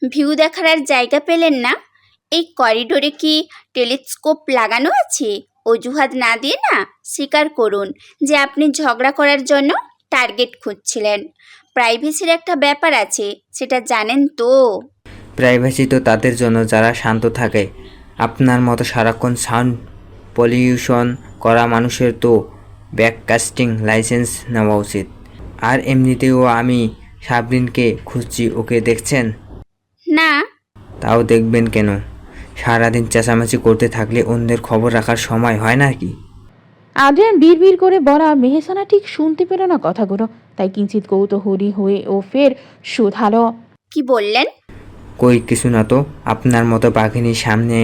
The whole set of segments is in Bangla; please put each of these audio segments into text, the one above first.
ভিউ দেখার আর জায়গা পেলেন না? এই করিডোরে কি টেলিস্কোপ লাগানো আছে? অজুহাত না দিয়ে না স্বীকার করুন যে আপনি ঝগড়া করার জন্য টার্গেট খুঁজছিলেন। প্রাইভেসির একটা ব্যাপার আছে, সেটা জানেন তো? প্রাইভেসি তো তাদের জন্য যারা শান্ত থাকে। আপনার মতো সারাক্ষণ সাউন্ড পলিউশন করা মানুষের তো ব্যাককাস্টিং লাইসেন্স নেওয়া উচিত। আর এমনিতেও আমি সাবরিনকে খুঁজছি, ওকে দেখছেন? না। তাও দেখবেন কেন? সারাদিন চেঁচামেচি করতে থাকলে অন্যের খবর রাখার সময় হয় নাকি? আদ্রিয়ান বিড়বিড় করে বলা মেহসানা ঠিক শুনতে পেল না কথাগুলো, তাই কিঞ্চিত কৌতূহলী হয়ে ও ফের শুধালো। কি বললেন? কই কিছু না তো। আপনার মতো বাঘিনীর সামনে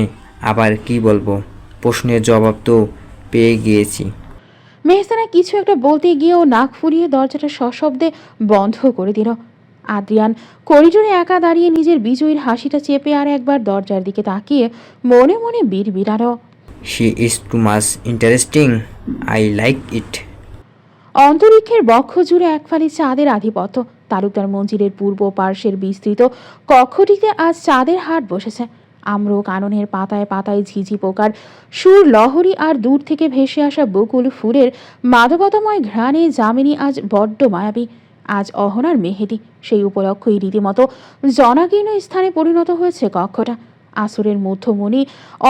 আবার কি বলবো? প্রশ্নের জবাব তো পেয়ে গিয়েছি। মেহসানা কিছু একটা বলতে গিয়েও নাক ফুরিয়ে দরজাটা সশব্দে বন্ধ করে দিল। আদ্রিয়ান করিডোরে একা দাঁড়িয়ে নিজের বিজয়ীর হাসিটা চেপে আর একবার দরজার দিকে তাকিয়ে মনে মনে বিড়বিড়ালো। She is too much interesting, I like it. অন্তরিক্ষের বক্ষ জুড়ে এক ফালি চাঁদের আধিপত্য। তালুকদার মঞ্জিলের পূর্ব পার্শ্বের বিস্তৃত কক্ষটিতে আজ চাঁদের হাট বসেছে। আম্র কাননের পাতায় পাতায় ঝিঝি পোকার সুর লহরী আর দূর থেকে ভেসে আসা বকুল ফুলের মাদকতাময় ঘ্রাণে যামিনী আজ বড্ড মায়াবী। আজ অহনার মেহেদি, সেই উপলক্ষেই রীতিমতো জনাকীর্ণ স্থানে পরিণত হয়েছে কক্ষটা। আসরের মধ্যমণি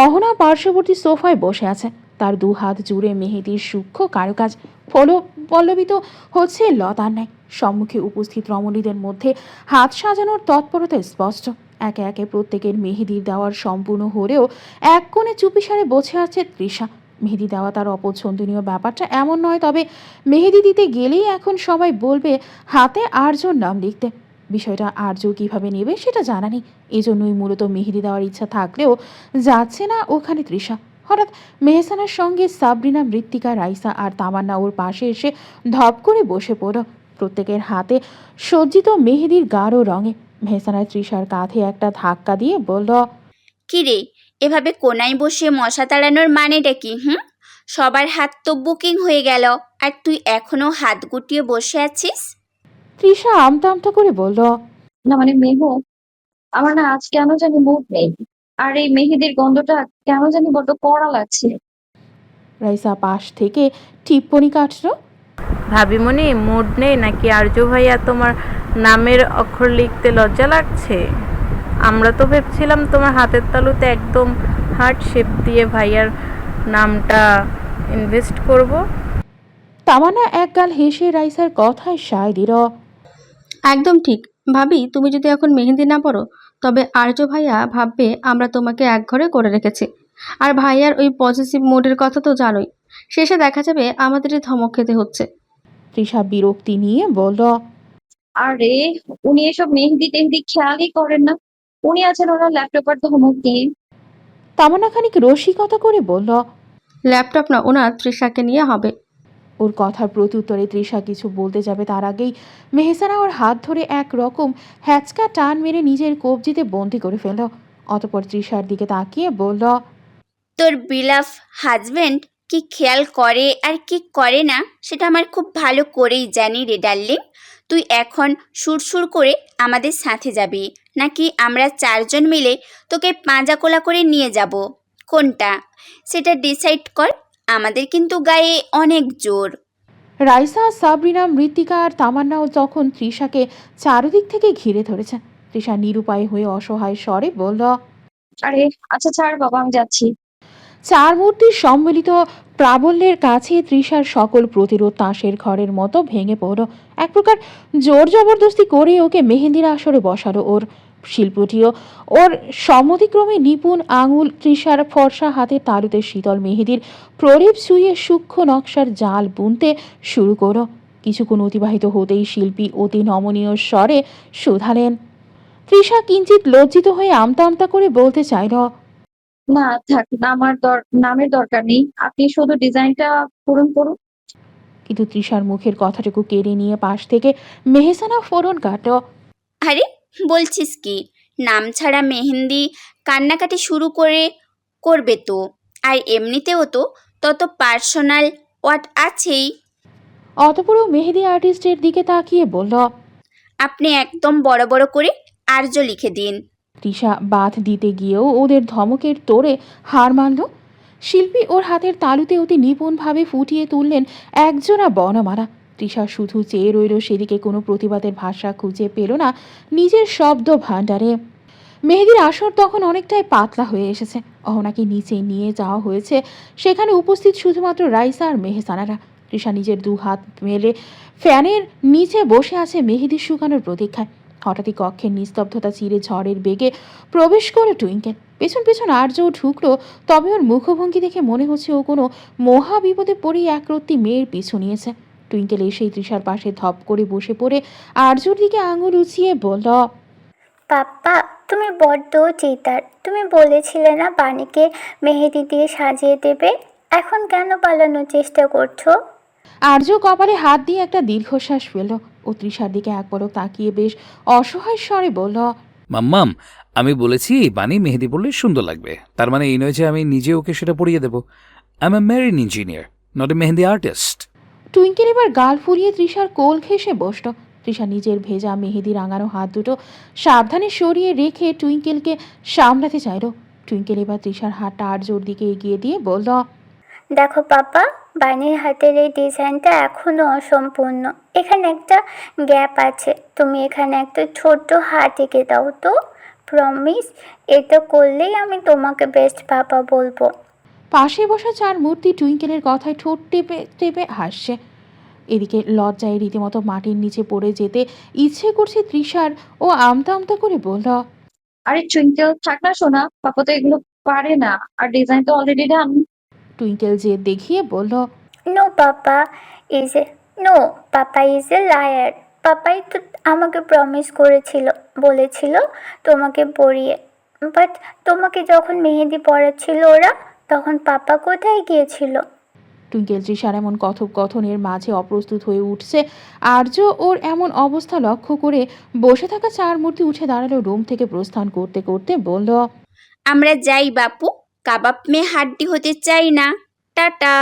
অহনা পার্শ্ববর্তী সোফায় বসে আছে। তার দু হাত জুড়ে মেহেদির সূক্ষ্ম কারুকাজ পল্লবিত হচ্ছে লতার ন্যায়। সম্মুখে উপস্থিত রমণীদের মধ্যে হাত সাজানোর তৎপরতা স্পষ্ট। একে একে প্রত্যেকের মেহেদির দেওয়ার সম্পূর্ণ হলেও এক কোণে চুপিসারে বসে আছে তৃষা। মেহেদি দেওয়া তার অপছন্দনীয় ব্যাপারটা এমন নয়, তবে মেহেদি দিতে গেলেই এখন সবাই বলবে হাতে আর্যর নাম লিখতে। বিষয়টা আর্য কিভাবে নেবে সেটা জানা নেই। এজন্যই মূলত মেহেদি দেওয়ার ইচ্ছা থাকলেও যাচ্ছে না ওখানে তৃষা। হঠাৎ মেহসানার সঙ্গে সাবরিনা, মৃত্তিকা, রাইসা আর তামান্না ওর পাশে এসে ধপ করে বসে পড়ল, প্রত্যেকের হাতে সজ্জিত মেহেদির গাঢ় রঙে। মেহসানা তৃষার কাঁধে একটা ধাক্কা দিয়ে বলল, কি রে, এভাবে কোনায় বসে মশা তাড়ানোর মানেটা কি? সবার হাত তো বুকিং হয়ে গেল, আর তুই এখনো হাত গুটিয়ে বসে আছিস? তৃষা আমতা আমতা করে বলল, না মানে মেহু, আমার না আজ কেন জানি মুড নেই। আর এই মেহেদির গন্ধটা কেন জানি বড্ড কড়া লাগছে। রাইসা পাশ থেকে টিপ্পনি কাটল, ভাবিমণি, মুড নেই নাকি আর্য ভাইয়া তোমার নামের অক্ষর লিখতে লজ্জা লাগছে? আমরা তো ভেবছিলাম তোমার হাতের তালুতে একদম হার্ট শেপ দিয়ে ভাইয়ার নামটা ইনভেস্ট করব। তামান্না একগাল হেসে রাইসার কথায় সায় দিল, একদম ঠিক। ভাবি, তুমি যদি এখন মেহেন্দি না পরো তবে আর্য ভাইয়া ভাববে আমরা তোমাকে একঘরে করে রেখেছি। আর ভাইয়ার ওই পজিটিভ মুডের কথা তো জানোই, শেষে দেখা যাবে আমাদেরই ধমক খেতে হচ্ছে। তৃষা বিরক্তি নিয়ে বলল, আরে, উনি এসব মেহেদি টেহেদি খেয়ালই করেন না। উনি আছেন ওনার ল্যাপটপ আর ধমক দিয়ে। তামান্না খানিক রসিকতা করে বলল, ল্যাপটপ না, ওনার তৃষাকে নিয়ে হবে। ওর কথার প্রত্যুত্তরে তৃষা কিছু বলতে যাবে তার আগেই মেহসানা ওর হাত ধরে এক রকম হ্যাচকা টান মেরে নিজের কবজিতে বন্দি করে ফেলল। অতঃপর তৃষার দিকে তাকিয়ে বলল, তোর বিলাভ হাজবেন্ড কি খেয়াল করে আর কি করে না সেটা আমার খুব ভালো করেই জানি রে ডার্লিং। তুই এখন সুরসুর করে আমাদের সাথে যাবি, নাকি আমরা চারজন মিলে তোকে পাঁজা কোলা করে নিয়ে যাব? কোনটা সেটা ডিসাইড কর, আমাদের কিন্তু গায়ে অনেক জোর। রাইসা, সাবরিনা, মৃত্তিকা আর তামান্নাও তখন তৃষাকে চারদিক থেকে ঘিরে ধরেছে। তৃষা নিরুপায় হয়ে অসহায় স্বরে বলল, আরে আচ্ছা ছাড় বাবা, আমি যাচ্ছি। চার মূর্তির সম্মিলিত প্রাবল্যের কাছে তৃষার সকল প্রতিরোধ তাসের ঘরের মতো ভেঙে পড়ল। এক প্রকার জোর জবরদস্তি করে ওকে মেহেন্দির আসরে বসালো ওর শিল্পটিও। ওর সম্মতিক্রমে নিপুণ আঙুল তৃষার ফর্সা হাতে তালুতে শীতল মেহেদির প্রদীপ ছুঁয়ে সূক্ষ্ম নকশার জাল বুনতে শুরু করো। কিছুক্ষণ অতিবাহিত হতেই শিল্পী অতি নমনীয় স্বরে শুধালেন। তৃষা কিঞ্চিত লজ্জিত হয়ে আমতা আমতা করে বলতে চাইল, না থাক, নামের দরকার নেই, আপনি শুধু ডিজাইনটা পূরণ করুন। কিন্তু তৃষার মুখের কথাটুকু কেড়ে নিয়ে পাশ থেকে মেহসানা ফোরন কাটল। আরে বলছিস কি? নাম ছাড়া মেহেন্দি কান্নাকাটি শুরু করবে তো। আর এমনিতেও তো তত পার্সোনাল ওয়াট আছেই। অতঃপর মেহেদি আর্টিস্টের দিকে তাকিয়ে বলল, আপনি একদম বড় বড় করে আর্য লিখে দিন। তৃষা বাঁধ দিতে গিয়েও ওদের ধমকের তোড়ে হার মানল। শিল্পী ওর হাতের তালুতে অতি নিপুণভাবে ফুটিয়ে তুললেন একজোড়া বর্ণমালা। তৃষা শুধু চেয়ে রইল, সেদিকে কোনো প্রতিবাদের ভাষা খুঁজে পেল না নিজের শব্দ ভাণ্ডারে। মেহেদির আসর তখন অনেকটাই পাতলা হয়ে এসেছে। অহনাকে নিচে নিয়ে যাওয়া হয়েছে। সেখানে উপস্থিত শুধুমাত্র রাইসা আর মেহসানারা। তৃষা নিজের দু হাত মেলে ফ্যানের নিচে বসে আছে মেহেদি শুকানোর প্রতীক্ষায়। হঠাৎই কক্ষের নিস্তব্ধতা চিরে ঝড়ের বেগে প্রবেশ করলো টুইঙ্কেল। পেছন পেছন আর্যও ঢুকলো, তবে ওর মুখভঙ্গি দেখে মনে হচ্ছে ও কোনো মহা বিপদে পড়েই একরত্তি মেয়ের পিছু নিয়েছে। টুইঙ্কেল এসেই তৃষার পাশে ধপ করে বসে পড়ে আর্যর দিকে আঙুল উঁচিয়ে বলল, পাপ্পা, তুমি বড্ড চিতার। তুমি বলেছিলে না বাণীকে মেহেদি দিয়ে সাজিয়ে দেবে, এখন কেন পালানোর চেষ্টা করছো? আর্য কপালে হাত দিয়ে একটা দীর্ঘশ্বাস ফেলল। ও তৃষার দিকে এক পলক তাকিয়ে বেশ অসহায় স্বরে বলল, মাম্মাম, আমি বলেছি বানি মেহেদি পড়লে সুন্দর লাগবে, তার মানে এই নয় যে আমি নিজে ওকে সেটা পরিয়ে দেবো। I M A marine engineer, not a Mehedi artist. Twinkle এবার গাল ফুরিয়ে তৃষার কোল ঘেঁষে বসল। তৃষা নিজের ভেজা মেহেদি রাঙানো হাত দুটো সাবধানে সরিয়ে রেখে টুইঙ্কেলকে সামলাতে চাইল। টুইঙ্কেল এবার তৃষার হাতটা আর্যর দিকে এগিয়ে দিয়ে বলল, দেখো পাপা, বাণীর হাতের এই ডিজাইনটা এখনো অসম্পূর্ণ। এখানে একটা গ্যাপ আছে, তুমি এখানে একটা ছোট্ট হাত এঁকে দাও তো। প্রমিস, এটা করলেই আমি তোমাকে বেস্ট পাপা বলবো। পাশে বসা চার মূর্তি টুইঙ্কেলের কথায় ঠোঁট টেপে টেপে হাসছে। এদিকে লজ্জায় রীতিমতো মাটির নিচে পড়ে যেতে ইচ্ছে করছে তৃষার। ও আমতা আমতা করে বলল, আরে টুইঙ্কেল, থাক না সোনা, পাপা তো এগুলো পারে না, আর ডিজাইন তো অলরেডি ডান। টুইঙ্কেল জেদ দেখিয়ে বলল, no papa is a no papa is a liar. পাপাই তো আমাকে প্রমিস করেছিল, বলেছিল তোমাকে পরিয়ে। বাট তোমাকে যখন মেহেদি পড়াচ্ছিল ওরা, তখন পাপা কোথায় গিয়েছিল? টুইঙ্কেল তৃষার এমন কথোপকথনের মাঝে অপ্রস্তুত হয়ে উঠছে। আর্য ওর এমন অবস্থা লক্ষ্য করে বসে থাকা চার মূর্তি উঠে দাঁড়ালো। রুম থেকে প্রস্থান করতে করতে বলল, আমরা যাই বাপু, কাবাব মেয়ে হাড্ডি হতে চাই না। টাটা।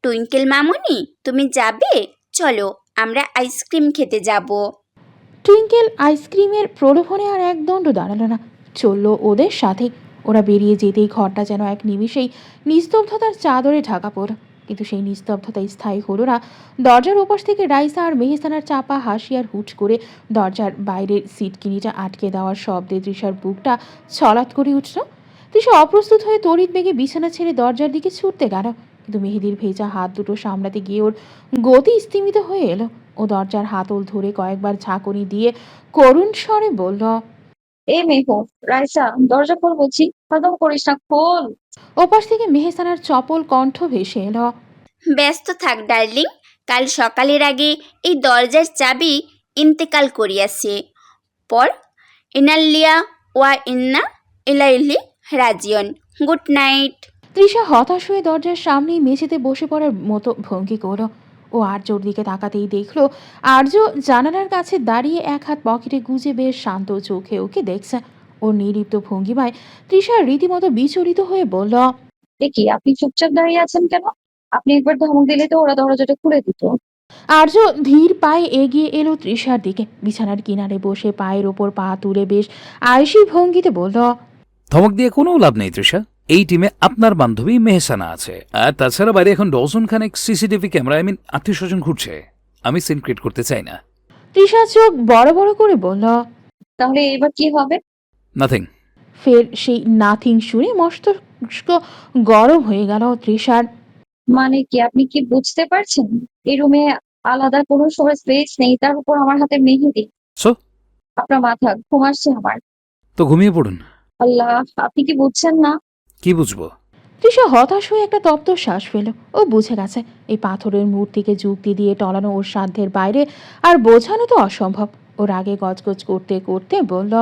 টুইঙ্কেল মামুনি, তুমি যাবে? চলো আমরা আইসক্রিম খেতে যাব। টুইঙ্কেল আইসক্রিমের প্রলোভনে আর এক দণ্ড দাঁড়ালো না, চলল ওদের সাথে। ওরা বেরিয়ে যেতেই ঘরটা যেন এক নিমিষেই নিস্তব্ধতার চাদরে ঢাকা পড়ল। কিন্তু সেই নিস্তব্ধতা স্থায়ী হলো না। দরজার ওপাশ থেকে রাইসা আর মেহসানার চাপা হাসি আর হুট করে দরজার বাইরের সিটকিনিটা আটকে দেওয়ার শব্দে তৃষার বুকটা ছলাৎ করে উঠল। তৃষা অপ্রস্তুত হয়ে তড়িৎ বেগে বিছানা ছেড়ে দরজার দিকে ছুটতে গেল। কিন্তু মেহেদির ভেজা হাত দুটো সামলাতে গিয়ে ওর গতি স্তিমিত হয়ে এলো। ও দরজার হাতল ধরে কয়েকবার ঝাঁকুনি দিয়ে করুণ স্বরে বলল, এই মেহু, রাইসা, দরজা খোল বলছি, খতম করিস না, খোল। ওপাশ থেকে মেহসানার চপল কণ্ঠ ভেসে এলো, ব্যস্ত থাক ডার্লিং, কাল সকালের আগে এই দরজার চাবি ইন্তেকাল করিয়াছে। পর ইনাল্লিয়া ওয়া ইন্না ইলাইহি রাজিউন। Good night. তৃষা হতাশ হয়ে দরজার সামনেই মেঝেতে বসে পড়ার মতো ভঙ্গি করল। ও আর্যর দিকে তাকাতেই দেখলো আর্য জানালার কাছে দাঁড়িয়ে এক হাত পকেটে গুজে বেশ শান্ত চোখে ওকে দেখছে। ওর নির্লিপ্ত ভঙ্গিমায় তৃষা রীতিমতো বিচলিত হয়ে বলল, এ কি, আপনি চুপচাপ দাঁড়িয়ে আছেন কেন? আপনি একবার ধমক দিলে তো ওরা দরজাটা খুলে দিত। আর্য ধীর পায়ে এগিয়ে এলো তৃষার দিকে। বিছানার কিনারে বসে পায়ের ওপর পা তুলে বেশ আয়েশি ভঙ্গিতে বলল, ধমক দিয়ে কোনো লাভ নেই তৃষা, এই টিমে আপনার বান্ধবী মেহসানা আছে, আর তাছাড়া বাইরে এখন ডজন খানেক সিসিটিভি ক্যামেরা, আত্মীয় স্বজন ঘুরছে। আমি সিন ক্রিয়েট করতে চাই না। তৃষা চোখ বড় বড় করে বলল, তাহলে এবার কি হবে? নাথিং। ফের সেই নাথিং শুনে মস্তিষ্ক গরম হয়ে গেল তৃষার। মানে কি, আপনি কি বুঝতে পারছেন? এই রুমে আলাদা কোনো স্পেস নেই, তার উপর আমার হাতে মেহেদি। সো আপনার মাথা ঘুম আসছে আমার। তো ঘুমিয়ে পড়ুন। আল্লাহ, আপনি কি বুঝছেন না? কি বুঝবো? তৃষা হতাশ হয়ে একটা তপ্ত শ্বাস ফেল। ও বুঝে গেছে এই পাথরের মূর্তিকে যুক্তি দিয়ে টলানো ওর সাধ্যের বাইরে, আর বোঝানো তো অসম্ভব। ওর আগে গজগজ করতে করতে বলল,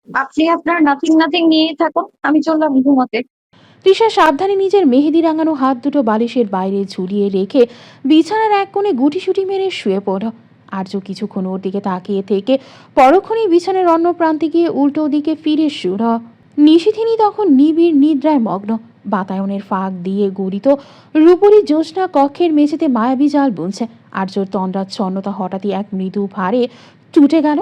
আপনি আপনার নাথিং নাথিং নিয়ে থাকুন, আমি চললাম ঘুমাতে। তৃষা সাবধানে নিজের মেহেদি রাঙানো হাত দুটো বালিশের বাইরে ঝুলিয়ে রেখে বিছানার এক কোণে গুটিসুটি মেরে শুয়ে পড়ল। আর্য কিছুক্ষণ ওর দিকে তাকিয়ে থেকে পরক্ষণেই বিছানার অন্য প্রান্তে গিয়ে উল্টো দিকে ফিরে শুল। নিশিথিনী তখন নিবিড় নিদ্রায় মগ্ন। বাতায়নের ফাঁক দিয়ে গড়িত রূপরী জ্যোৎস্না কক্ষের মেঝেতে মায়াবী জাল বুনছে। আর্যর তন্দ্রাচ্ছন্নতা হঠাৎই এক মৃদু ভারে টুটে গেল।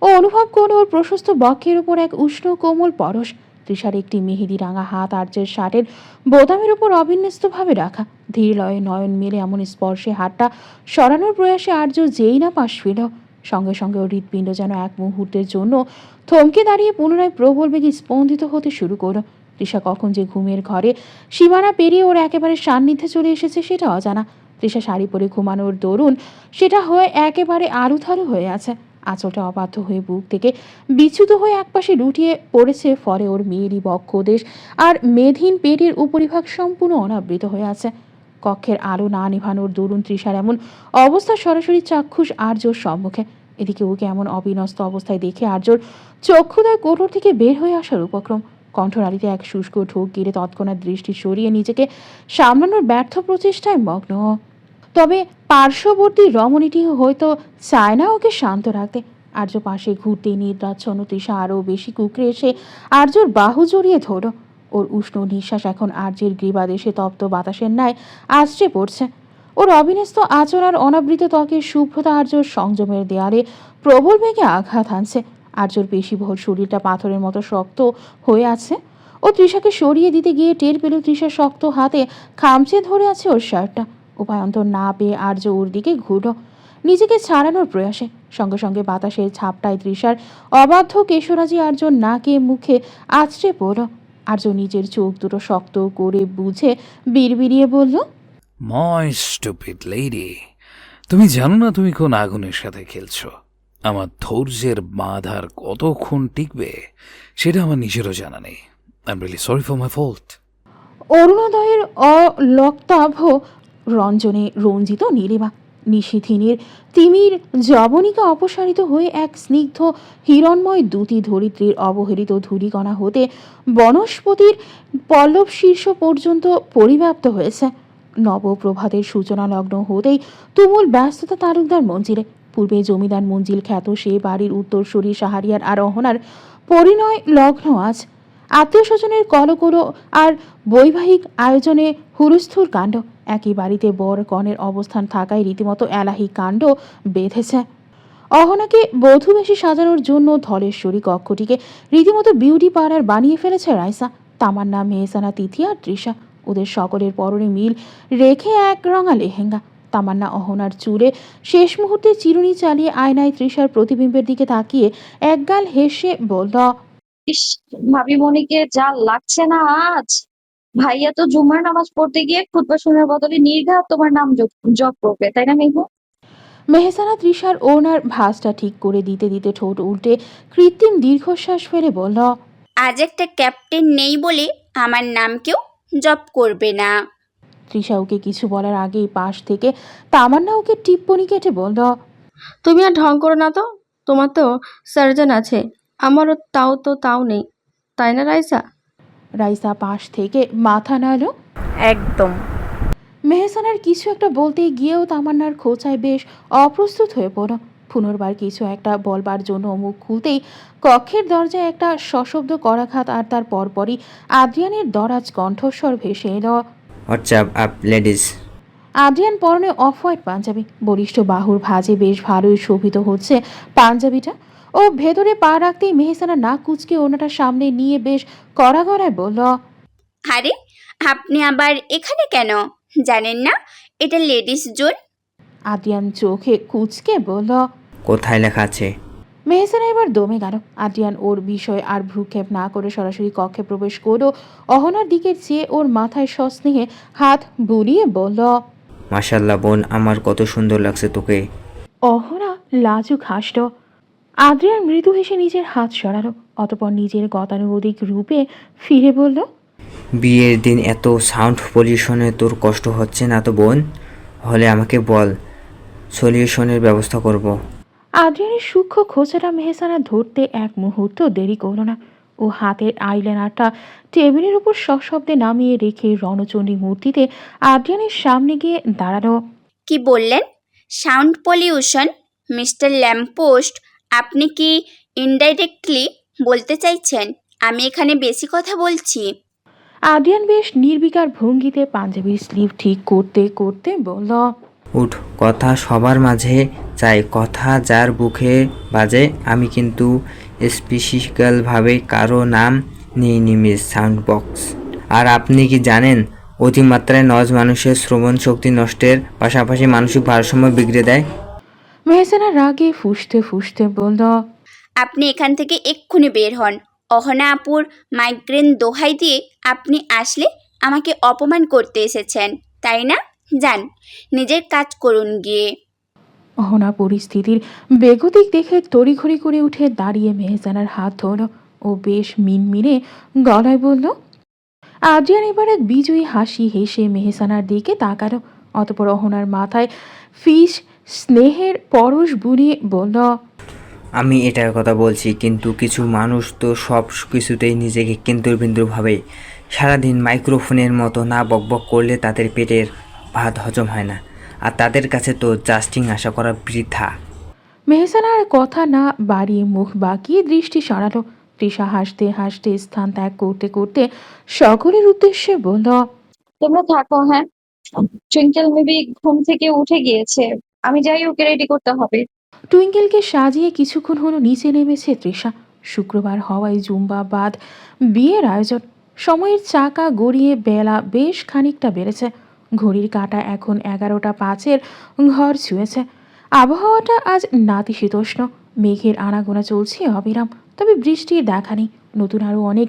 ও অনুভব করল ওর প্রশস্ত বক্ষের উপর এক উষ্ণ কোমল পরশ। তৃষার একটি মেহেদি রাঙা হাত আর্যের শার্টের বোতামের উপর অবিন্যস্তভাবে রাখা। ধীর লয়ে নয়ন মেলে এমন স্পর্শে হাতটা সরানোর প্রয়াসে আর্য যেই না পাশ ফিরল, সঙ্গে সঙ্গে ওর হৃৎপিণ্ড যেন এক মুহূর্তের জন্য থমকে দাঁড়িয়ে পুনরায় প্রবল বেগে স্পন্দিত হতে শুরু করলো। তৃষা কখন যে ঘুমের ঘরে সীমানা পেরিয়ে ওর একেবারে সান্নিধ্যে চলে এসেছে সেটা অজানা। তৃষা শাড়ি পরে ঘুমানোর দরুন সেটা হয়ে একেবারে আলুথালু হয়ে আছে। আঁচলটা অবাধ্য হয়ে বুক থেকে বিচ্যুত হয়ে একপাশে লুটিয়ে পড়েছে। ফলে ওর মেয়েরই বক্ষদেশ আর মেধহীন পেটের উপরিভাগ সম্পূর্ণ অনাবৃত হয়ে আছে। কক্ষের আলো না নিভানোর দরুন তৃষার এমন অবস্থা সরাসরি চাক্ষুষ আর্যর সম্মুখে। এদিকে ওকে এমন অবিন্যস্ত অবস্থায় দেখে আর্যর চক্ষুদয় কোঠর থেকে বের হয়ে আসার উপক্রম। কণ্ঠনালীতে এক শুষ্ক ঢোক গিরে তৎক্ষণাৎ দৃষ্টি সরিয়ে নিজেকে সামলানোর ব্যর্থ প্রচেষ্টায় মগ্ন। তবে পার্শ্ববর্তী রমণীটি হয়তো চায় না ওকে শান্ত রাখতে। আর্য পাশে ঘুরতেই নিদ্রাচ্ছন্ন তৃষা আরও বেশি কুকড়ে এসে আর্যর বাহু জড়িয়ে ধরল। ওর উষ্ণ নিঃশ্বাস এখন আর্যের গ্রীবাদেশে তপ্ত বাতাসের ন্যায় আছড়ে পড়ছে। ওর অবিন্যস্ত আচর আর অনাবৃত ত্বকের শুভ্রতা আর্যর সংযমের দেয়ালে প্রবল বেগে আঘাত হানছে। আর্যর পেশিবহুল শরীরটা পাথরের মতো শক্ত হয়ে আছে। ও তৃষাকে সরিয়ে দিতে গিয়ে টের পেল তৃষার শক্ত হাতে খামচে ধরে আছে ওর শার্টটা। উপায়ন্তর না পেয়ে আর্য ওর দিকে ঘুরল নিজেকে ছাড়ানোর প্রয়াসে। সঙ্গে সঙ্গে বাতাসের ঝাপটায় তৃষার অবাধ্য কেশরাজি আর্যর নাকে মুখে আছড়ে পড়ল। আর্য নিজের চোখ দুটো শক্ত করে বুঝে বিড়বিড়িয়ে বলল, মাই স্টুপিড লেডি, তুমি জানো না তুমি কোন আগুনের সাথে খেলছো? আমার ধৈর্যের বাঁধার কতক্ষণ টিকবে সেটা আমার নিজেরও জানা নেই। I am really sorry for my fault. অরুণোদয়ের অলক্তাভ রঞ্জনে রঞ্জিত নীলিমা নিশিথিনীর তিমির জবনিকা অপসারিত হয়ে এক স্নিগ্ধ হিরণময় দ্যুতি ধরিত্রীর অবহেলিত ধূলিকণা হতে বনস্পতির পল্লব শীর্ষ পর্যন্ত পরিব্যাপ্ত হয়েছে। নবপ্রভাতের সূচনা লগ্ন হতেই তুমুল ব্যস্ততা তালুকদার মঞ্জিলে। পূর্বে জমিদার মঞ্জিল খ্যাত সে বাড়ির উত্তরসূরি সাহারিয়ার আর অহনার পরিণয় লগ্ন আজ। আত্মীয় স্বজনের কলকলো আর বৈবাহিক আয়োজনে হুলস্থুল কাণ্ড। একই বাড়িতে বর কনের অবস্থান থাকায় রীতিমতো এলাহি কাণ্ড বেঁধেছে। অহনাকে বধূ বেশি সাজানোর জন্য ধলেশ্বরী কক্ষটিকে রীতিমতো বিউটি পার্লার বানিয়ে ফেলেছে রাইসা, তামান্না, মেহসানা, তিথি আর তৃষা। ওদের সকলের পরনে মিল রেখে এক রঙা লেহেঙ্গা। তামান্না অহনার চুলে শেষ মুহূর্তে চিরুনি চালিয়ে আয়নায় তৃষার প্রতিবিম্বের দিকে তাকিয়ে একগাল হেসে বলল, ইস, ভাবি মনিকে যা লাগছে না আজ। ভাইয়া তো জুমার নামাজ পড়তে গিয়ে খুতবা শোনার বদলে নির্ঘাত তোমার নাম জপ করবে, তাই না মেঘু? মেহসানা তৃষার ওনার ভাঁজটা ঠিক করে দিতে দিতে ঠোঁট উল্টে কৃত্রিম দীর্ঘশ্বাস ফেলে বলল, আজ একটা ক্যাপ্টেন নেই বলে আমার নাম কেউ জপ করবে না। তৃষা ওকে কিছু বলার আগেই পাশ থেকে তামান্না ওকে টিপ্পনি কেটে বলল, তুমি আর ঢং করো না তো, তোমার তো সার্জন আছে, আমারও তাও নেই, তাই না রাইসা? রাইসা পাশ থেকে মাথা নাড়ল। একদম। মেহসানার কিছু একটা বলতে গিয়েও তামান্নার খোঁচায় বেশ অপ্রস্তুত হয়ে পড়ল। পুনর্বার কিছু একটা বলবার জন্য মুখ খুলতেই কক্ষের দরজায় একটা সশব্দ করাঘাত আর তার পরপরই আদ্রিয়ানের দরাজ কণ্ঠস্বর ভেসে এলো। WhatsApp up ladies. আদ্রিয়ান পরনে অফ হোয়াইট পাঞ্জাবি, বলিষ্ঠ বাহুর ভাঁজে বেশ ভালোই শোভিত হচ্ছে পাঞ্জাবিটা। ও ভেতরে পা রাখতেই মেহসানা নাক কুচকে ওনাটা সামনে নিয়ে বেশ কড়া গড়ায় বলল, আরে আপনি আবার এখানে কেন? জানেন না এটা লেডিস জোন? আদ্রিয়ান চোখে কুচকে বলল। কোথায় লেখা আছে? মেহসানা এবার দমে গেল। আদ্রিয়ান ওর বিষয় আর ভ্রুক্ষেপ না করে সরাসরি কক্ষে প্রবেশ করল। অহনার দিকে চেয়ে ওর মাথায় সস্নেহে হাত বুলিয়ে বলল, মাশাল্লাহ বোন, আমার কত সুন্দর লাগছে তোকে। অহনা লাজুক হাসল। আদ্রিয়ান মৃদু হেসে নিজের হাত সরালো, অতপর নিজের গতানুগতিক রূপে ফিরে বলল, বিয়ের দিন এত সাউন্ড পলিউশনে তোর কষ্ট হচ্ছে না তো বোন? হলে আমাকে বল, সলিউশনের ব্যবস্থা করব। আদ্রিয়ানের সূক্ষ্ম খোঁচাটা মেহসানা ধরতে এক মুহূর্ত দেরি করল না। ও হাতের আইলাইনারটা টেবিলের উপর সশব্দে নামিয়ে রেখে রণচণ্ডী মূর্তিতে আদ্রিয়ানের সামনে গিয়ে দাঁড়ালো। কি বললেন? Sound pollution? মিস্টার ল্যাম্পপোস্ট, আপনি কি ইনডাইরেক্টলি বলতে চাইছেন আমি এখানে বেশি কথা বলছি। আদ্রিয়ান বেশ নির্বিকার ভঙ্গিতে পাঞ্জাবির স্লিভ ঠিক করতে করতে বলল, উঠ, কথা সবার মাঝে চাই, কথা যার বুকে বাজে। আমি কিন্তু স্পেসিফিক্যালভাবে কারো নাম নিইনি মিস সাউন্ড বক্স। আর আপনি কি জানেন, অতিমাত্রায় নজ মানুষের শ্রবণ শক্তি নষ্টের পাশাপাশি মানসিক ভারসাম্য বিগড়ে দেয়। মেহসানা রাগে ফুঁসতে ফুঁসতে বলল, আপনি এখান থেকে এক্ষুনি বের হন। অহনা আপুর মাইগ্রেন দোহাই দিয়ে আপনি আসলে আমাকে অপমান করতে এসেছেন, তাই না? যান, নিজের কাজ করুন গিয়ে। অহনা পরিস্থিতির বেগতিক দেখে তড়িঘড়ি করে উঠে দাঁড়িয়ে মেহসানার হাত ধরল ও বেশ মিনমিনে গলায় বলল। আদ্রিয়ান এবার এক বিজয়ী হাসি হেসে মেহসানার দিকে তাকালো, অতপর অহনার মাথায় ফিস স্নেহের পরশ বুনিয়ে বলল, আমি এটার কথা বলছি, কিন্তু কিছু মানুষ তো সব কিছুতেই নিজেকে কেন্দ্র বিন্দু ভাবে। সারাদিন মাইক্রোফোনের মতো না বকবক করলে তাদের পেটের ভাত হজম হয় না, আর তাদের কাছে তো জাস্টিং আশা করা বৃথা। মেহসানার কথা না বাড়িয়ে মুখ বাঁকিয়ে দৃষ্টি সরালো। তৃষা হাসতে হাসতে স্থান ত্যাগ করতে করতে সকলের উদ্দেশ্যে বলল, তোমরা থাকো, হ্যাঁ। টুইঙ্কেল মেবি ঘুম থেকে উঠে গিয়েছে, আমি যাই, ওকে রেডি করতে হবে। টুইঙ্কেলকে সাজিয়ে কিছুক্ষণ হলো নিচে নেমেছে তৃষা। শুক্রবার হওয়ায় জুম্বা বাদ বিয়ের আয়োজন। সময়ের চাকা গড়িয়ে বেলা বেশ খানিকটা বেড়েছে। ঘড়ির কাঁটা এখন 11:05 ঘর ছুঁয়েছে। আবহাওয়াটা আজ নাতিশীতোষ্ণ, মেঘের আনাগোনা চলছে অবিরাম, তবে বৃষ্টির দেখা নেই। নতুন আরও অনেক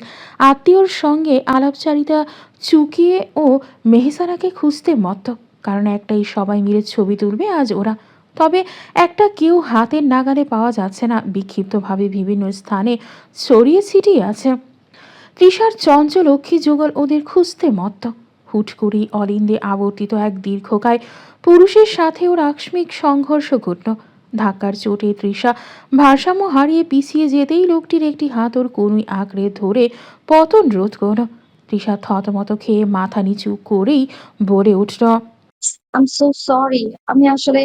আত্মীয়র সঙ্গে আলাপচারিতা চুকিয়ে ও মেহসানাকে খুঁজতে মত্ত, কারণ একটাই, সবাই মিলে ছবি তুলবে আজ ওরা। তবে একটা কেউ হাতের নাগালে পাওয়া যাচ্ছে না, বিক্ষিপ্তভাবে বিভিন্ন স্থানে ছড়িয়ে ছিটিয়ে আছে। তৃষার চঞ্চল লক্ষ্মী যুগল ওদের খুঁজতে মত্ত। হুট করেই অলিন্দে আবর্তিত এক দীর্ঘকায় পুরুষের সাথে ওর আকস্মিক সংঘর্ষ ঘটল। ধাক্কার চোটে তৃষা ভারসাম্য হারিয়ে পিছিয়ে যেতেই লোকটির একটি হাত ওর কনুই আঁকড়ে ধরে পতন রোধ করল। তৃষা থতমত খেয়ে মাথা নিচু করেই বলে উঠল, আই এম সো সরি, আমি আসলে।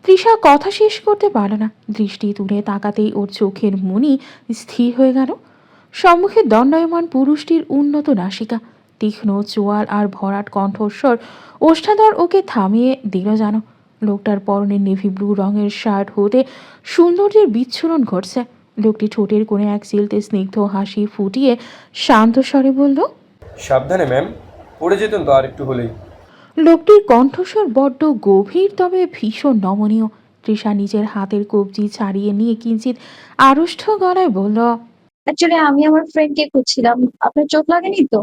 তৃষা কথা শেষ করতে পারল না। দৃষ্টি তুলে তাকাতেই ওর চোখের মনি স্থির হয়ে গেল। সম্মুখে দণ্ডায়মান পুরুষটির উন্নত নাসিকা, তীক্ষ্ণ চোয়াল আর ভরাট কণ্ঠস্বর ওষ্ঠাধর ওকে থামিয়ে দিল যেন। লোকটার পরনে নেভি ব্লু রঙের শার্ট হতে সৌন্দর্যের বিচ্ছুরণ ঘটছে। লোকটি ঠোঁটের কোণে এক চিলতে স্নিগ্ধ হাসি ফুটিয়ে শান্ত স্বরে বলল, সাবধানে ম্যাম, পড়ে যেতেন তো আর একটু হলেই। লোকটির কণ্ঠস্বর বড্ড গভীর তবে ভীষণ নমনীয়। তৃষা নিজের হাতের কবজি ছাড়িয়ে নিয়ে কিঞ্চিত আড়ষ্ট গলায় বলল, অ্যাকচুয়ালি আমি আমার ফ্রেন্ডকে খুঁজছিলাম, আপনার চোখ লাগেনি তো?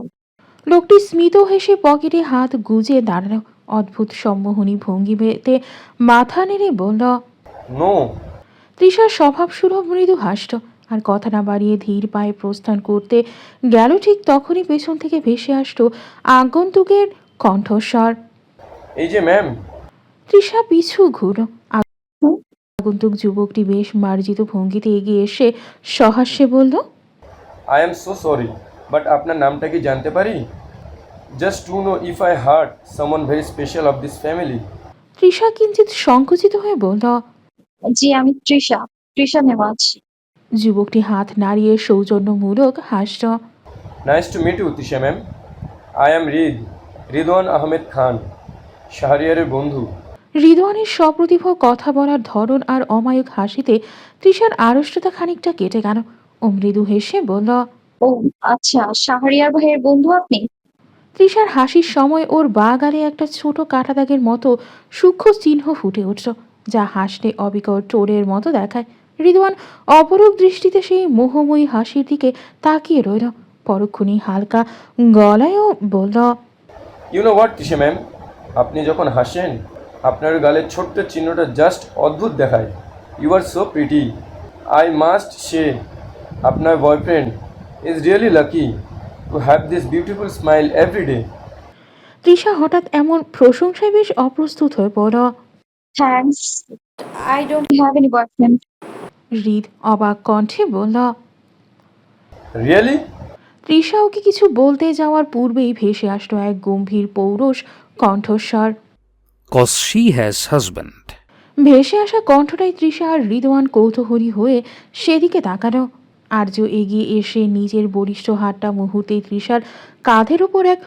লোকটি স্মিত হেসে পকেটে হাত গুজে দাঁড়ালো। অদ্ভুত সম্মোহনী ভঙ্গিতে মাথা নেড়ে বলল। নো। তৃষার স্বভাব সুলভ মৃদু হাসল, আর কথা না বাড়িয়ে ধীর পায়ে প্রস্থান করতে গেল। ঠিক তখনই পেছন থেকে ভেসে আসলো আগন্তুকের কণ্ঠস্বর। এই যে ম্যাম। তৃষা পিছু ঘুরল। আগন্তুক যুবকটি বেশ মার্জিত ভঙ্গিতে এগিয়ে এসে সহাস্যে বলল, I am so sorry, but আপনার নামটা কি জানতে পারি? Just to know if I hurt someone very special of this family. Trisha কিঞ্চিত সংকুচিত হয়ে বলল, জি, আমি তৃষা, তৃষা নেওয়াজ। যুবকটি হাত নাড়িয়ে সৌজন্যমূলক হাসল। Nice to meet you Tisha ma'am. I am Ridwan Ahmed Khan, শাহরিয়ারের বন্ধু। রিদওয়ানের সপ্রতিভ কথা বলার ধরন আর অমায়িক হাসিতে তৃষার আড়ষ্টতা খানিকটা কেটে গেল। ও মৃদু হেসে বলল, ও আচ্ছা, শাহরিয়ার ভাইয়ের বন্ধু আপনি? তৃষার হাসির সময় ওর বাঁ গালে একটা ছোট কাটা দাগের মতো সূক্ষ্ম চিহ্ন ফুটে উঠল, যা হাসলে অবিকল টোলের মতো দেখায়। রিদওয়ান অপরূপ দৃষ্টিতে সেই মোহময়ী হাসির দিকে তাকিয়ে রইল। পরক্ষণেই হালকা গলায়ও বলল, you know what Tisha ma'am, আপনি যখন হাসেন আপনার গালের ছোট্ট চিহ্নটা জাস্ট অদ্ভুত দেখায়। You are so pretty. I must say আপনার boyfriend is really lucky to have this beautiful smile every day. Trisha হঠাৎ এমন প্রশংসায় বেশ অপ্রস্তুত হয়ে পড়ল। Thanks, I don't have any boyfriend. Hrid অবাক কণ্ঠে বলল। রিয়েলি? তৃষা ওকে কিছু বলতে যাওয়ার পূর্বেই ভেসে আসলো এক গম্ভীর পৌরষ কণ্ঠস্বর। Cause she has husband. ভেসে আসা কণ্ঠটাই তৃষা আর রিদওয়ান কৌতূহলী হয়ে সেদিকে তাকালো। আর্য এগিয়ে এসে নিজের বলিষ্ঠ হাতটা মুহূর্তেই তৃষার কাঁধের ওপর এক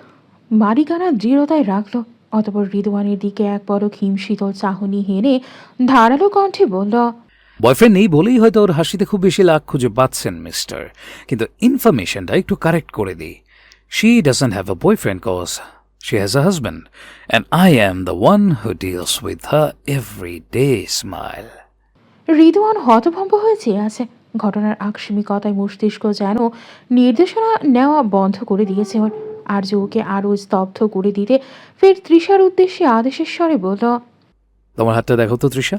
মারিকানা দৃঢ়তায় রাখল। অতপর রিদওয়ানের দিকে এক পলক হিমশীতল চাহনি হেনে ধারালো কণ্ঠে বলল, বয়ফ্রেন্ড নেই বলেই হয়তো ওর হাসিতে খুব বেশি লাগ খুঁজে পাচ্ছেন মিস্টার, কিন্তু ইনফরমেশনটা একটু কারেক্ট করে দিই। She doesn't have a boyfriend cause she has a husband and I am the one who deals with her every day smile. Ridwan হতভম্ব হয়ে চেয়ে আছে। ঘটনার আকস্মিকতায় মস্তিষ্ক যেন নির্দেশনা নেওয়া বন্ধ করে দিয়েছে ওর। আর্য ওকে আরও স্তব্ধ করে দিতে ফের তৃষার উদ্দেশ্যে আদেশের স্বরে বলল, তোমার হাতটা দেখো তো তৃষা।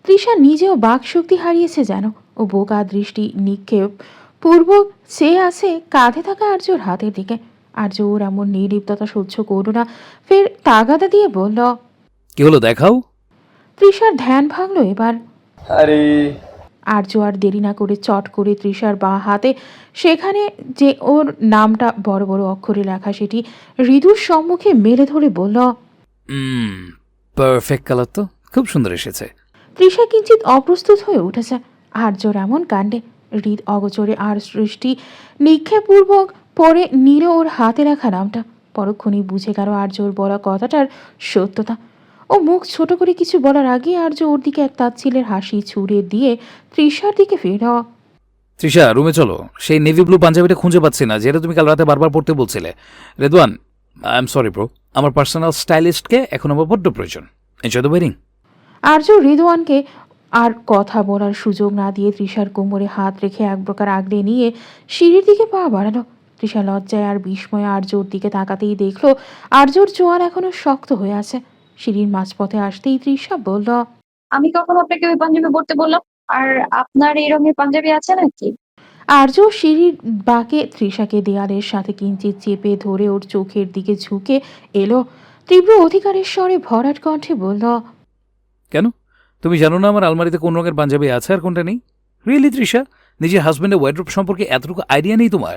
তৃষা নিজেও বাকশক্তি হারিয়েছে যেন। ও বোকা দৃষ্টি নিক্ষেপ পূর্বক চেয়ে আছে কাঁধে থাকা আর্যর হাতের দিকে। আর্য ওর এমন নির্লিপ্ততা সহ্য করল না, ফের তাগাদা দিয়ে বলল। কি হলো দেখাও। তৃষার ধ্যান ভাঙল এবার। আরে আর্য আর দেরি না করে চট করে তৃষার বাঁ হাতে সেখানে যে ওর নামটা বড় বড় অক্ষরে লেখা সেটি ঋতুর সম্মুখে মেলে ধরে বলল। পারফেক্ট কালার তো, খুব সুন্দর এসেছে। তৃষা কিঞ্চিত অপ্রস্তুত হয়ে উঠেছে আর্যর এমন কাণ্ডে। হৃদ অগোচরে আর সৃষ্টি নিক্ষেপপূর্বক পরে নিল ওর হাতে রাখা নামটা। পরক্ষণেই বুঝে গেল আর্যর বলা কথাটার সত্যতা। ও মুখ ছোট করে কিছু বলার আগে আর্য ওর দিকে এক তাচ্ছিলের হাসি ছুড়ে দিয়ে তৃষার দিকে ফিরল। তৃষা রুমে চলো, সেই নেভি ব্লু পাঞ্জাবিটা খুঁজে পাচ্ছি না যেটা তুমি কাল রাতে বারবার পড়তে বলছিলে। Redwan, I am sorry bro, আমার পার্সোনাল স্টাইলিস্টকে এখন আমার বড্ড প্রয়োজন। Enjoy the wedding. আর্য রিদওয়ানকে আর কথা বলার সুযোগ না দিয়ে তৃষার কোমরে হাত রেখে এক প্রকার আগলে নিয়ে সিঁড়ির দিকে পা বাড়ালো। তৃষা লজ্জায় আর বিস্ময়ে আর্যর দিকে তাকাতেই দেখলো আর্যর চোয়াল এখনো শক্ত হয়ে আছে। সিঁড়ির মাঝপথে আসতেই তৃষা বলল, আমি কখন আপনাকে ওই পাঞ্জাবি পরতে বললাম? আর আপনার এই রঙের পাঞ্জাবি আছে নাকি? আর্য সিঁড়ির বাঁকে তৃষাকে দেয়ালের সাথে কিঞ্চিত চেপে ধরে ওর চোখের দিকে ঝুঁকে এলো। তীব্র অধিকারের স্বরে ভরাট কণ্ঠে বলল, কেন তুমি জানো না আমার আলমারিতে কোন রঙের পাঞ্জাবি আছে আর কোনটা নেই? রিয়েলি তৃষা, নিজের হাজবেন্ডের ওয়ার্ড্রোব সম্পর্কে এতটুকু আইডিয়া নেই তোমার?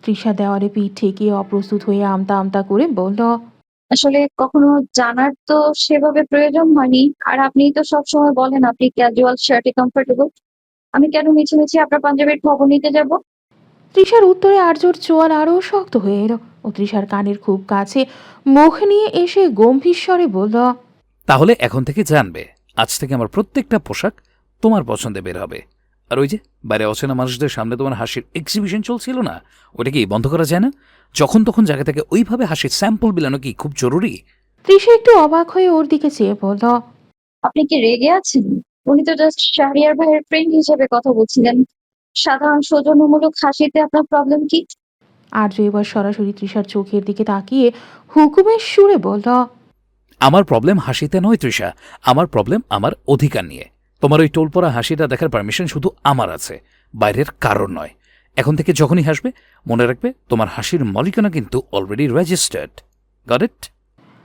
তৃষা দেওয়ালে পিঠ ঠেকিয়ে অপ্রস্তুত হয়ে আমতা আমতা করে বলল, আসলে কখনো জানার তো সেভাবে প্রয়োজন হয়নি। আর আপনি তো সবসময় বলেন আপনি ক্যাজুয়াল শার্টে কমফোর্টেবল। আমি কেন মিছে মিছে আপনার পাঞ্জাবির খবর নিতে যাব? তৃষার উত্তরে আর্যর চোয়াল আরও শক্ত হয়ে এলো। ও তৃষার কানের খুব কাছে মুখ নিয়ে এসে গম্ভীর স্বরে বলল, তাহলে এখন থেকে জানবে, আজ থেকে আমার প্রত্যেকটা পোশাক তোমার পছন্দে বের হবে। আর ওই যে বাইরে অচেনা মানুষদের সামনে তোমার হাসির এক্সিবিশন চলছিল না, ওটা কি বন্ধ করা যায় না? যখন তখন জায়গা থেকে ওইভাবে হাসির স্যাম্পল বিলানো কি খুব জরুরি? তৃষা একটু অবাক হয়ে ওর দিকে চেয়ে বলল, আপনি কি রেগে আছেন? উনি তো জাস্ট শাহরিয়ার ভাইয়ের ফ্রেন্ড হিসেবে কথা বলছিলেন। সাধারণ সৌজন্যমূলক হাসিতে আপনার প্রবলেম কি? আর্য এবার সরাসরি তৃষার চোখের দিকে তাকিয়ে হুকুমের সুরে বলল, আমার প্রবলেম হাসিতে নয় তৃষা, আমার প্রবলেম আমার অধিকার নিয়ে। তোমার ওই টোলপরা হাসিটা দেখার পারমিশন শুধু আমার আছে, বাইরের কারণ নয়। এখন থেকে যখনই হাসবে মনে রাখবে তোমার হাসির মালিকানা কিন্তু অলরেডি রেজিস্টার্ড। Got it?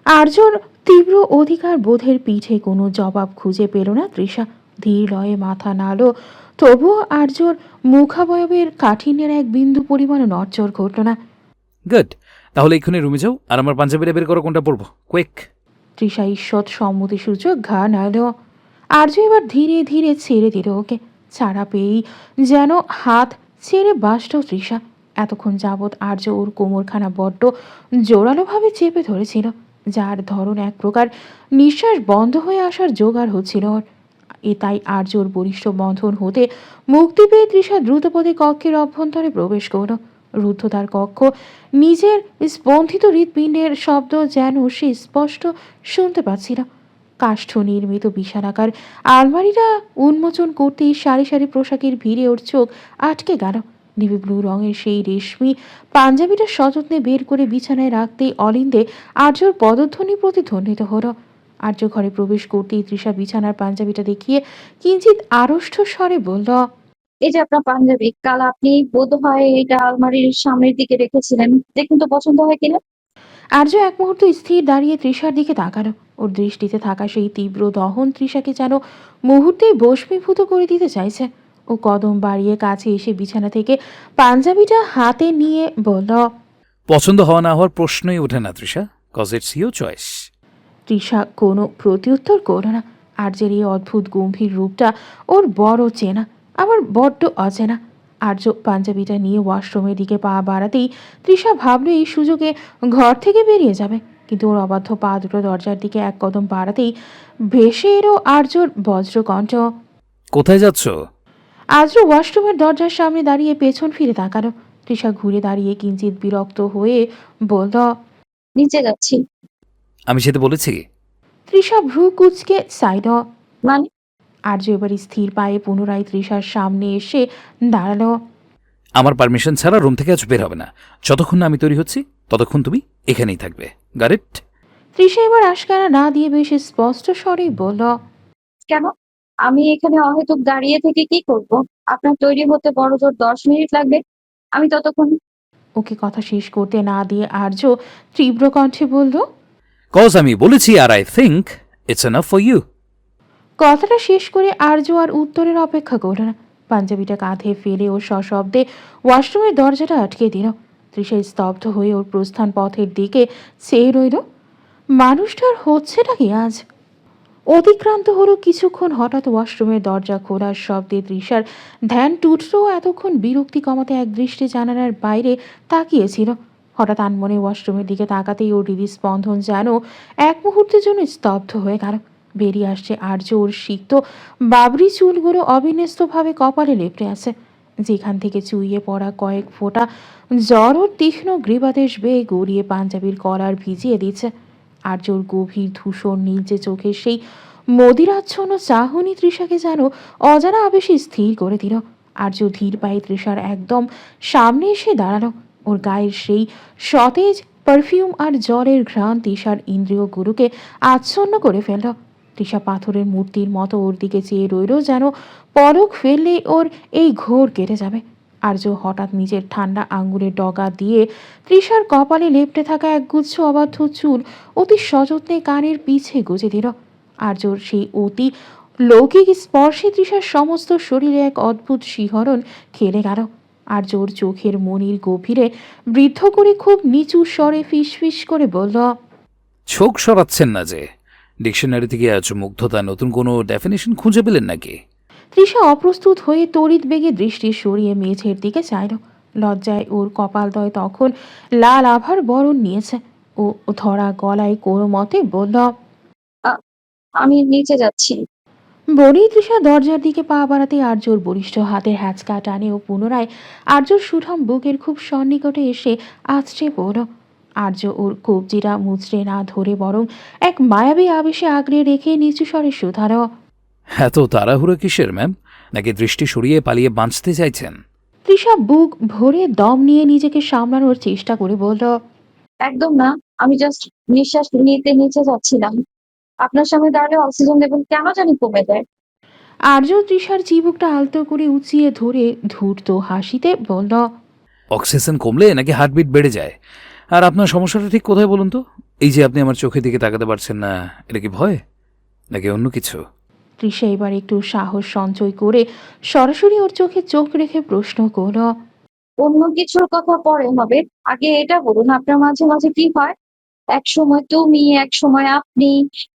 আর্যর তীব্র অধিকার বোধের পিঠে কোনো জবাব খুঁজে পেল না তৃষা। ধীর লয়ে মাথা নাড়ল, তবুও আর্যর মুখাবয়বের কাঠিন্যের এক বিন্দু পরিমাণ নড়চড় ঘটল না। গুড, তাহলে এক্ষুনি রুমে যাও আর আমার পাঞ্জাবিটা বের করো, কোনটা পরবো, কুইক। তৃষা ঈষৎ সম্মতিসূচক ঘা নাড়ল। আর্য এবার ধীরে ধীরে ছেড়ে দিল ওকে। ছাড়া পেয়েই যেন হাত ছেড়ে বাসল তৃষা। এতক্ষণ যাবৎ আর্য ওর কোমরখানা বড্ড জোরালোভাবে চেপে ধরেছিল, যার ধরন এক প্রকার নিঃশ্বাস বন্ধ হয়ে আসার জোগাড় হচ্ছিল ওর। তাই আর্যর বলিষ্ঠ বন্ধন হতে মুক্তি পেয়ে তৃষা দ্রুতপদে কক্ষের অভ্যন্তরে প্রবেশ করল। রুদ্ধতার কক্ষ, নিজের স্পন্দিত হৃৎপিণ্ডের শব্দ যেন সে স্পষ্ট শুনতে পাচ্ছিল। কাষ্ঠ নির্মিত বিশালাকার আলমারিটা উন্মোচন করতেই সারি সারি পোশাকের ভিড়ে ওর চোখ আটকে গেল। নেভি ব্লু রঙের সেই রেশমি পাঞ্জাবিটা সযত্নে বের করে বিছানায় রাখতেই অলিন্দে আর্যর পদধ্বনি প্রতিধ্বনিত হলো। আর্য ঘরে প্রবেশ করতেই তৃষা বিছানার পাঞ্জাবিটা দেখিয়ে কিঞ্চিত আড়ষ্ট স্বরে বলল, এই যে আপনার পাঞ্জাবি, কাল আপনি বোধ হয় এটা আলমারির সামনের দিকে রেখেছিলেন। দেখুন তো পছন্দ হয় কিনা। আর্য এক মুহূর্ত স্থির দাঁড়িয়ে তৃষার দিকে তাকালো। ওর দৃষ্টিতে থাকা সেই তীব্র দহন তৃষাকে যেন মুহূর্তেই বশমীভূত করে দিতে চাইছে। ও কদম বাড়িয়ে কাছে এসে বিছানা থেকে পাঞ্জাবিটা হাতে নিয়ে বলল, পছন্দ হওয়া না হওয়ার প্রশ্নই ওঠে না Trisha, cause it's your choice. Trisha কোনো প্রত্যুত্তর করল না। আর্যের এই অদ্ভুত গম্ভীর রূপটা ওর বড় চেনা, আবার বড্ড অচেনা। আর্য পাঞ্জাবিটা নিয়ে ওয়াশরুমের দিকে পা বাড়াতেই তৃষা ভাবল এই সুযোগে ঘর থেকে বেরিয়ে যাবে, কিন্তু ওর অবাধ্য পা দুটো দরজার দিকে এক কদম বাড়াতেই ভেসে এলো আর্যর বজ্রকণ্ঠ। কোথায় যাচ্ছ? আর্য ওয়াশরুমের দরজার সামনে দাঁড়িয়ে পেছন ফিরে তাকালো। তৃষা ঘুরে দাঁড়িয়ে কিঞ্চিত বিরক্ত হয়ে বলল, নিচে যাচ্ছি। আমি যেতে বলেছি? তৃষা ভ্রু কুচকে সাইড। মানে? আর্য এবার স্থির পায়ে পুনরায় তৃষার সামনে এসে দাঁড়ালো। আমার পারমিশন ছাড়া রুম থেকে আজ বের হবে না। যতক্ষণ না আমি তৈরি হচ্ছি ততক্ষণ তুমি এখানেই থাকবে। Got it? তৃষা এবার আশকারা না দিয়ে বেশ স্পষ্ট স্বরেই বলল, কেন? আমি এখানে অহেতুক দাঁড়িয়ে থেকে কি করব? আপনার তৈরি হতে বড় জোর 10 মিনিট লাগবে। আমি ততক্ষণ। ওকে কথা শেষ করতে না দিয়ে আর্য তীব্র কণ্ঠে বলল, কজ আমি বলেছি, আর I think it's enough for you. কথাটা শেষ করে আর্য আর উত্তরের অপেক্ষা করল না। পাঞ্জাবিটা কাঁধে ফেলে ও সশব্দে ওয়াশরুমের দরজাটা আটকে দিল। তৃষা স্তব্ধ হয়ে ওর প্রস্থান পথের দিকে চেয়ে রইল। মানুষটার হচ্ছেটা কি আজ? অতিক্রান্ত হলো কিছুক্ষণ, হঠাৎ ওয়াশরুমের দরজা খোলার শব্দে তৃষার ধ্যান টুটল। এতক্ষণ বিরক্তি কমাতে এক দৃষ্টি জানালার বাইরে তাকিয়েছিল। হঠাৎ আনমনে ওয়াশরুমের দিকে তাকাতেই ওর হৃদস্পন্দন যেন এক মুহূর্তের জন্য স্তব্ধ হয়ে গেল। বেরিয়ে আসছে আর্য, ওর সিক্ত বাবরি চুলগুলো অবিন্যস্তভাবে কপালে লেপটে আছে, যেখান থেকে চুইয়ে পড়া কয়েক ফোঁটা জ্বর ওর তীক্ষ্ণ গ্রীবাদেশ বেয়ে গড়িয়ে পাঞ্জাবির কলার ভিজিয়ে দিচ্ছে। আর্যর গভীর ধূসর নীলচে চোখের সেই মদিরাচ্ছন্ন চাহনি তৃষাকে যেন অজানা আবেশে স্থির করে দিল। আর্য ধীর পায়ে তৃষার একদম সামনে এসে দাঁড়ালো। ওর গায়ের সেই সতেজ পারফিউম আর জলের ঘ্রাণ তৃষার ইন্দ্রিয়গুলোকে আচ্ছন্ন করে ফেলল। তৃষা পাথরের মূর্তির মতো ওর দিকে চেয়ে রইল, যেন পলক ফেললে ওর এই ঘোর কেটে যাবে। আর্য হঠাৎ নিজের ঠান্ডা আঙ্গুলের ডগা দিয়ে তৃষার কপালে লেপটে থাকা একগুচ্ছ অবাধ্য চুল অতি সযত্নে কানের পিছে গুজে দিল। আর্যর সেই অতি লৌকিক স্পর্শে তৃষার সমস্ত শরীরে এক অদ্ভুত শিহরণ খেলে গেল। আর্যর চোখের মনির গভীরে বৃদ্ধ করে খুব নিচু স্বরে ফিসফিস করে বলল, চোখ সরাচ্ছেন না যে? ডিকশনারি থেকে আজ মুগ্ধতা নতুন কোনো ডেফিনেশন খুঁজে পেলেন নাকি? তৃষা অপ্রস্তুত হয়ে তড়িৎ বেগে দৃষ্টি সরিয়ে মেঝের দিকে চাইল। লজ্জায় ওর কপালদয় তখন লাল আভার বরণ নিয়েছে। ও ধরা গলায় কোনো মতে বলল, আমি নিচে যাচ্ছি। বলেই তৃষা দরজার দিকে পা বাড়াতে আর্যর বলিষ্ঠ হাতের হ্যাচকা টানে ও পুনরায় আর্যর সুঠাম বুকের খুব সন্নিকটে এসে আছড়ে পড়ল। আর্য ওর কবজিটা মুচড়ে না ধরে বরং এক মায়াবী আবেশে আগড়ে রেখে নিচু স্বরে শুধালো, এত তাড়াহুড়ো কিসের ম্যাম? নাকি দৃষ্টি সরিয়ে পালিয়ে বাঁচতে চাইছেন? তৃষা বুক ভরে দম নিয়ে নিজেকে সামলানোর চেষ্টা করে বলল, একদম না। আমি জাস্ট নিঃশ্বাস নিতে নিচে যাচ্ছিলাম। আপনার সামনে দাঁড়ালে অক্সিজেন লেভেল কেন জানি কমে যায়। আর্য তৃষার চিবুকটা আলতো করে উঁচিয়ে ধরে ধূর্ত হাসিতে বলল, অক্সিজেন কমলে নাকি হার্টবিট বেড়ে যায়? আর আপনার সমস্যাটা ঠিক কোথায় বলুন তো? এই যে আপনি আমার চোখের দিকে তাকাতে পারছেন না, এটা কি ভয় নাকি অন্য কিছু? তৃষা এবার একটু সাহস সঞ্চয় করে সরাসরি ওর চোখে চোখ রেখে প্রশ্ন করল, অন্য কিছুর কথা পরে হবে, আগে এটা বলুন আপনার মাঝে মাঝে কি হয়? এক সময় তুমি, এক সময় আপনি।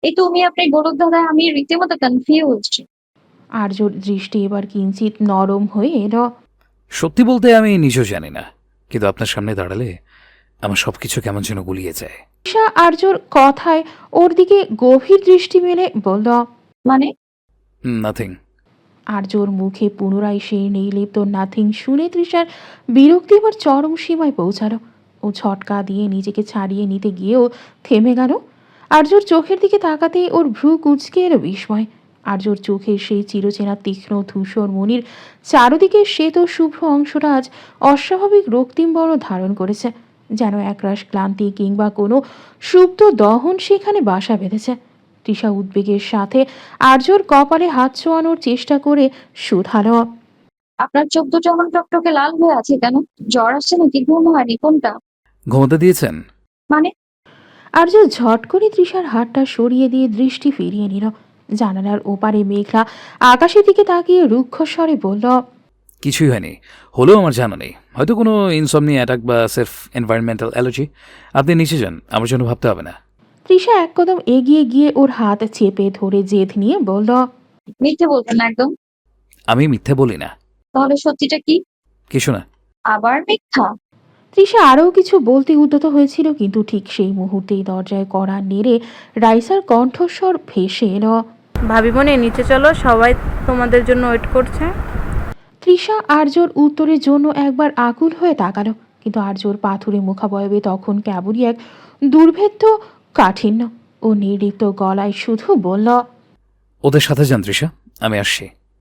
এই তুমি আপনি গোলক ধাঁধায় আমি রীতিমতো কনফিউজড। আর্যর দৃষ্টি এবার কিঞ্চিত নরম হয়ে এলো। সত্যি বলতে আমি নিজেও জানি না, কিন্তু আপনার সামনে দাঁড়ালে আমার সবকিছু কেমন যেন গুলিয়ে যায়। তৃষা আর্যর কথায় ওর দিকে গভীর দৃষ্টি মেলে বলল, মানে? নাথিং। আর্যর মুখে পুনরায় সেই নির্লিপ্ত নাথিং শুনে তৃষার বিরক্তি এবার চরম সীমায় পৌঁছালো। ও ছটকা দিয়ে নিজেকে ছাড়িয়ে নিতে গিয়েও থেমে গেল। আর্যর চোখের দিকে তাকাতেই ওর ভ্রু কুঁচকে এলো বিস্ময়। আর্যর চোখের সেই চিরচেনা তীক্ষ্ণ ধূসর মনির চারদিকে শ্বেত শুভ্র অংশটা আজ অস্বাভাবিক রক্তিম বর্ণ ধারণ করেছে, যেন একরাশ ক্লান্তি কিংবা কোনো সুপ্ত দহন সেখানে বাসা বেঁধেছে। তৃষা উদ্বেগের সাথে আর্যর কপালে হাত ছোঁয়ানোর চেষ্টা করে শুধালো, আপনার চোখ দুটো এমন টকটকে লাল হয়ে আছে কেন? জ্বর আসছে নাকি, ঘুম হয়নি, কোনটা? ঘুমোতে দিয়েছেন? মানে? আর্য ঝট করে তৃষার হাতটা সরিয়ে দিয়ে দৃষ্টি ফিরিয়ে নিল। জানালার ওপারে মেঘলা আকাশের দিকে তাকিয়ে রুক্ষ স্বরে বলল, কিছুই হয়নি, হলেও আমার জানা নেই। হয়তো কোনো ইনসমনি অ্যাটাক বা সেলফ এনভায়রনমেন্টাল অ্যালার্জি। আপনি নিচে যান, আমার জন্য ভাবতে হবে না। তৃষা এক কদম এগিয়ে গিয়ে ওর হাত চেপে ধরে জেদ নিয়ে বলল, মিথ্যে বলবেন না একদম। আমি মিথ্যে বলি না। তাহলে সত্যিটা কি? কিছু না। আবার মিথ্যা? তৃষা আরও কিছু বলতে উদ্যত হয়েছিল, কিন্তু ঠিক সেই মুহূর্তেই দরজায় কড়া নেড়ে রাইসার কণ্ঠস্বর ভেসে এলো। ভাবিমণি নিচে চলো, সবাই তোমাদের জন্য ওয়েট করছে। তৃষা আর্যর উত্তরের জন্য একবার আকুল হয়ে তাকালো, কিন্তু আর্যর পাথুরে মুখাবয়বে তখন কেবলই এক দুর্ভেদ্য কাঠিন্য। ও নির্লিপ্ত গলায় শুধু বলল, ওদের সাথে যান তৃষা, আমি আসছি।